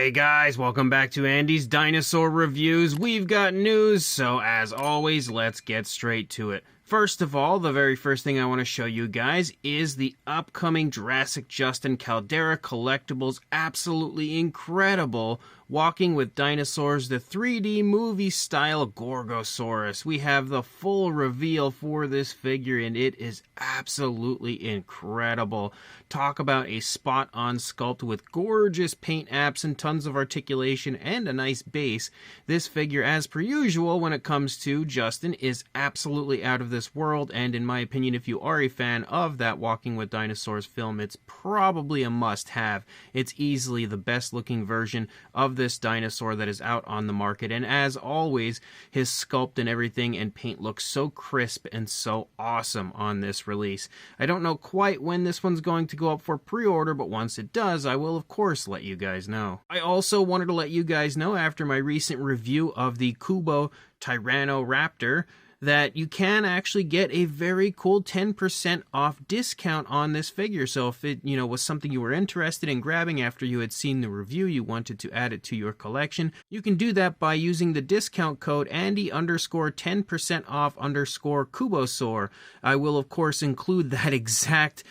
Hey guys, welcome back to Andy's Dinosaur Reviews. We've got news, so as always, let's get straight to it. First of all, the very first thing I want to show you guys is the upcoming Jurassic Justin Caldera Collectibles absolutely incredible Walking with Dinosaurs, the 3D movie-style Gorgosaurus. We have the full reveal for this figure, and it is absolutely incredible. Talk about a spot-on sculpt with gorgeous paint apps and tons of articulation and a nice base. This figure, as per usual when it comes to Justin, is absolutely out of this world, and in my opinion, if you are a fan of that Walking with Dinosaurs film, it's probably a must-have. It's easily the best-looking version of this dinosaur that is out on the market, and as always, his sculpt and everything and paint looks so crisp and so awesome on this release. I don't know quite when this one's going to go up for pre-order, but once it does, I will of course let you guys know. I also wanted to let you guys know after my recent review of the Cubo Tyrannoraptor that you can actually get a very cool 10% off discount on this figure. So if it, was something you were interested in grabbing after you had seen the review, you wanted to add it to your collection, you can do that by using the discount code Andy_10% off _Cubosaur. I will of course include that exact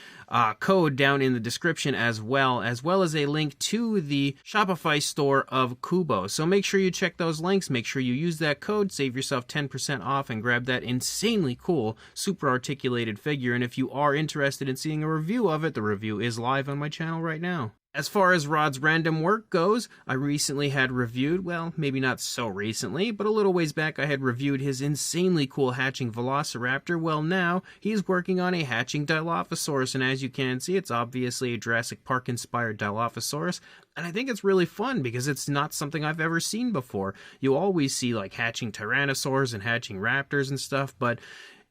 code down in the description as well as a link to the Shopify store of Cubo. So make sure you check those links, make sure you use that code, save yourself 10% off, and grab that insanely cool, super articulated figure. And if you are interested in seeing a review of it, the review is live on my channel right now. As far as Rod's random work goes, I recently had reviewed, well, maybe not so recently, but a little ways back I had reviewed his insanely cool hatching Velociraptor. Well, now he's working on a hatching Dilophosaurus, and as you can see, it's obviously a Jurassic Park-inspired Dilophosaurus, and I think it's really fun because it's not something I've ever seen before. You always see, like, hatching Tyrannosaurs and hatching Raptors and stuff, but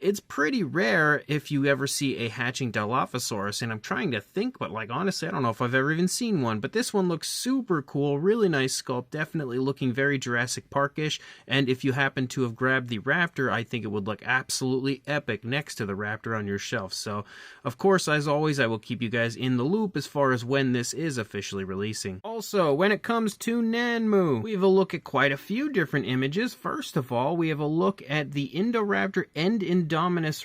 it's pretty rare if you ever see a hatching Dilophosaurus, and I'm trying to think, but honestly, I don't know if I've ever even seen one, but this one looks super cool, really nice sculpt, definitely looking very Jurassic Park-ish, and if you happen to have grabbed the Raptor, I think it would look absolutely epic next to the Raptor on your shelf. So, of course, as always, I will keep you guys in the loop as far as when this is officially releasing. Also, when it comes to Nanmu, we have a look at quite a few different images. First of all, we have a look at the Indoraptor and Indominus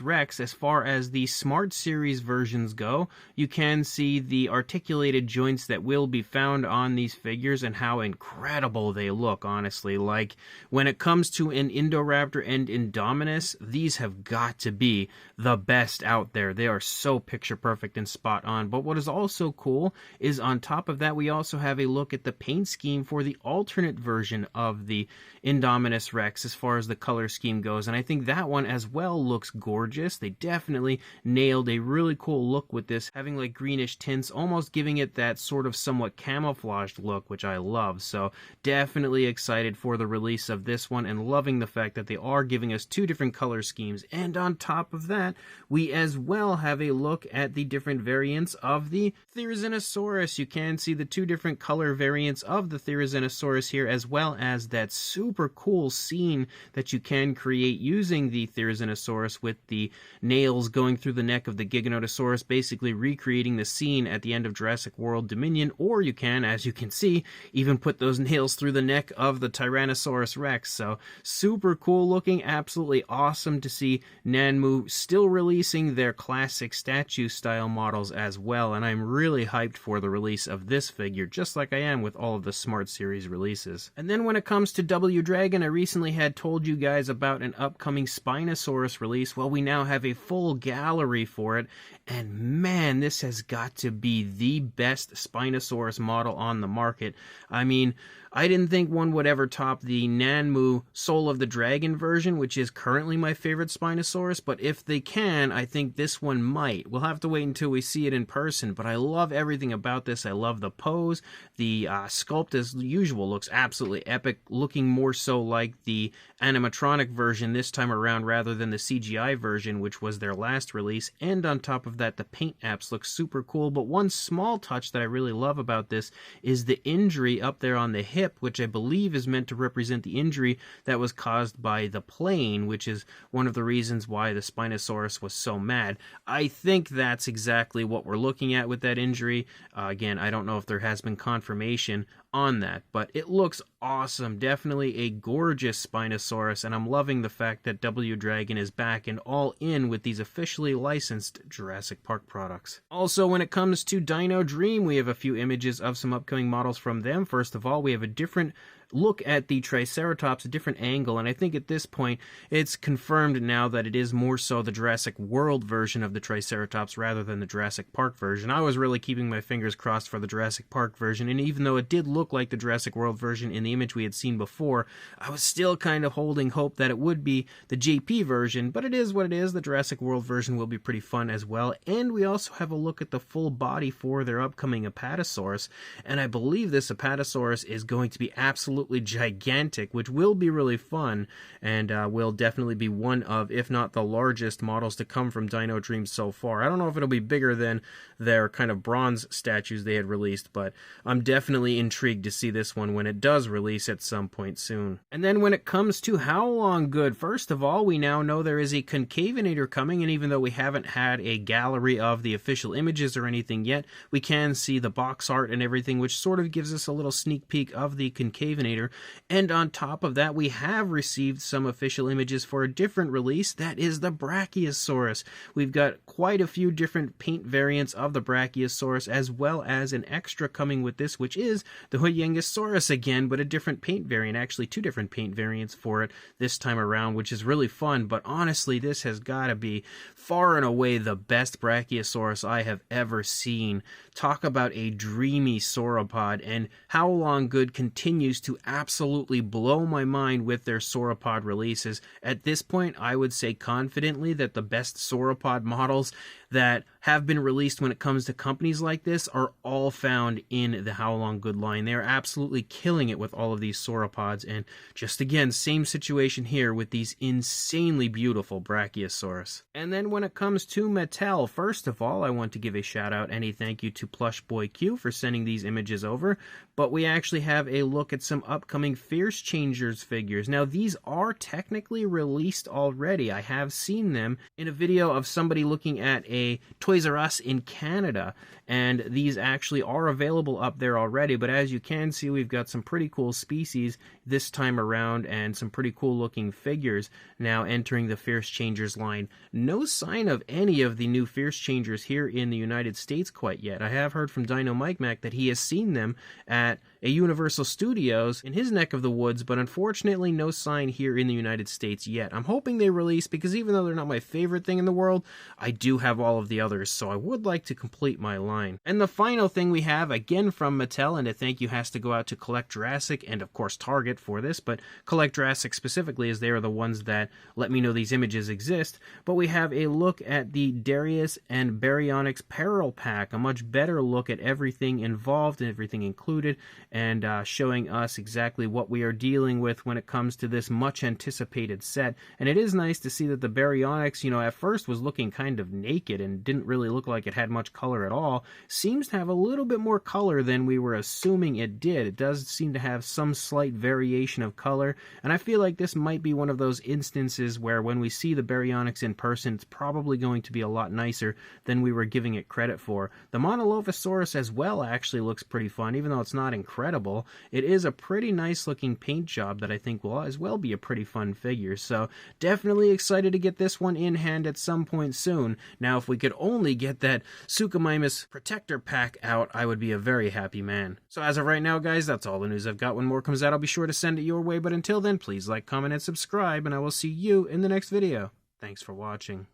Rex. As far as the Smart Series versions go, you can see the articulated joints that will be found on these figures and how incredible they look, honestly. Like, when it comes to an Indoraptor and Indominus, these have got to be the best out there. They are so picture perfect and spot on. But what is also cool is on top of that, we also have a look at the paint scheme for the alternate version of the Indominus Rex as far as the color scheme goes, and I think that one as well looks gorgeous. They definitely nailed a really cool look with this, having like greenish tints, almost giving it that sort of somewhat camouflaged look, which I love. So definitely excited for the release of this one and loving the fact that they are giving us two different color schemes. And on top of that, we as well have a look at the different variants of the Therizinosaurus. You can see the two different color variants of the Therizinosaurus here, as well as that super cool scene that you can create using the Therizinosaurus with the nails going through the neck of the Giganotosaurus, basically recreating the scene at the end of Jurassic World Dominion. Or you can, as you can see, even put those nails through the neck of the Tyrannosaurus Rex. So super cool looking, absolutely awesome to see Nanmu still releasing their classic statue style models as well, and I'm really hyped for the release of this figure, just like I am with all of the Smart Series releases. And then when it comes to W Dragon, I recently had told you guys about an upcoming Spinosaurus release. Well, we now have a full gallery for it, and man, this has got to be the best Spinosaurus model on the market. I mean, I didn't think one would ever top the Nanmu Soul of the Dragon version, which is currently my favorite Spinosaurus, but if they can, I think this one might. We'll have to wait until we see it in person, but I love everything about this. I love the pose. The sculpt, as usual, looks absolutely epic, looking more so like the animatronic version this time around rather than the CGI CGI version, which was their last release, and on top of that, the paint apps look super cool. But one small touch that I really love about this is the injury up there on the hip, which I believe is meant to represent the injury that was caused by the plane, which is one of the reasons why the Spinosaurus was so mad. I think that's exactly what we're looking at with that injury. Again, I don't know if there has been confirmation on that, but it looks awesome. Definitely a gorgeous Spinosaurus, and I'm loving the fact that W Dragon is back and all in with these officially licensed Jurassic Park products. Also, when it comes to Dino Dream, we have a few images of some upcoming models from them. First of all, we have a different look at the Triceratops, a different angle, and I think at this point it's confirmed now that it is more so the Jurassic World version of the Triceratops rather than the Jurassic Park version. I was really keeping my fingers crossed for the Jurassic Park version, and even though it did look like the Jurassic World version in the image we had seen before, I was still kind of holding hope that it would be the JP version, but it is what it is. The Jurassic World version will be pretty fun as well, and we also have a look at the full body for their upcoming Apatosaurus, and I believe this Apatosaurus is going to be absolutely gigantic, which will be really fun, and will definitely be one of, if not the largest models to come from Dino Dreams so far. I don't know if it'll be bigger than their kind of bronze statues they had released, but I'm definitely intrigued to see this one when it does release at some point soon. And then when it comes to Haolonggood, first of all, we now know there is a Concavinator coming, and even though we haven't had a gallery of the official images or anything yet, we can see the box art and everything, which sort of gives us a little sneak peek of the Concavinator. And on top of that, we have received some official images for a different release. That is the Brachiosaurus. We've got quite a few different paint variants of the Brachiosaurus, as well as an extra coming with this, which is the Haolonggood again, but a different paint variant. Actually, two different paint variants for it this time around, which is really fun. But honestly, this has got to be far and away the best Brachiosaurus I have ever seen. Talk about a dreamy sauropod, and Haolonggood continues to absolutely blow my mind with their sauropod releases. At this point, I would say confidently that the best sauropod models that have been released when it comes to companies like this are all found in the Haolonggood line. They are absolutely killing it with all of these sauropods, and just again, same situation here with these insanely beautiful Brachiosaurus. And then when it comes to Mattel, first of all, I want to give a shout out and a thank you to Plush Boy Q for sending these images over, but we actually have a look at some upcoming Fierce Changers figures. Now, these are technically released already. I have seen them in a video of somebody looking at a Toys R Us in Canada, and these actually are available up there already. But as you can see, we've got some pretty cool species this time around and some pretty cool looking figures now entering the Fierce Changers line. No sign of any of the new Fierce Changers here in the United States quite yet. I have heard from Dino Mike Mac that he has seen them at a Universal Studios in his neck of the woods, but unfortunately no sign here in the United States yet. I'm hoping they release, because even though they're not my favorite thing in the world, I do have all of the others, so I would like to complete my line. And the final thing we have, again from Mattel, and a thank you has to go out to Collect Jurassic and of course Target for this, but Collect Jurassic specifically, as they are the ones that let me know these images exist. But we have a look at the Darius and Baryonyx Parel Pack, a much better look at everything involved and everything included, and showing us exactly what we are dealing with when it comes to this much anticipated set. And it is nice to see that the Baryonyx, you know, at first was looking kind of naked and didn't really look like it had much color at all, seems to have a little bit more color than we were assuming it did. It does seem to have some slight variation of color, and I feel like this might be one of those instances where when we see the Baryonyx in person, it's probably going to be a lot nicer than we were giving it credit for. The Dilophosaurus as well actually looks pretty fun, even though it's not incredible. It is a pretty nice looking paint job that I think will as well be a pretty fun figure, so definitely excited to get this one in hand at some point soon. Now, if we could only get that Suchomimus Protector Pack out, I would be a very happy man. So as of right now, guys, that's all the news I've got. When more comes out, I'll be sure to send it your way, but until then, please like, comment, and subscribe, and I will see you in the next video. Thanks for watching.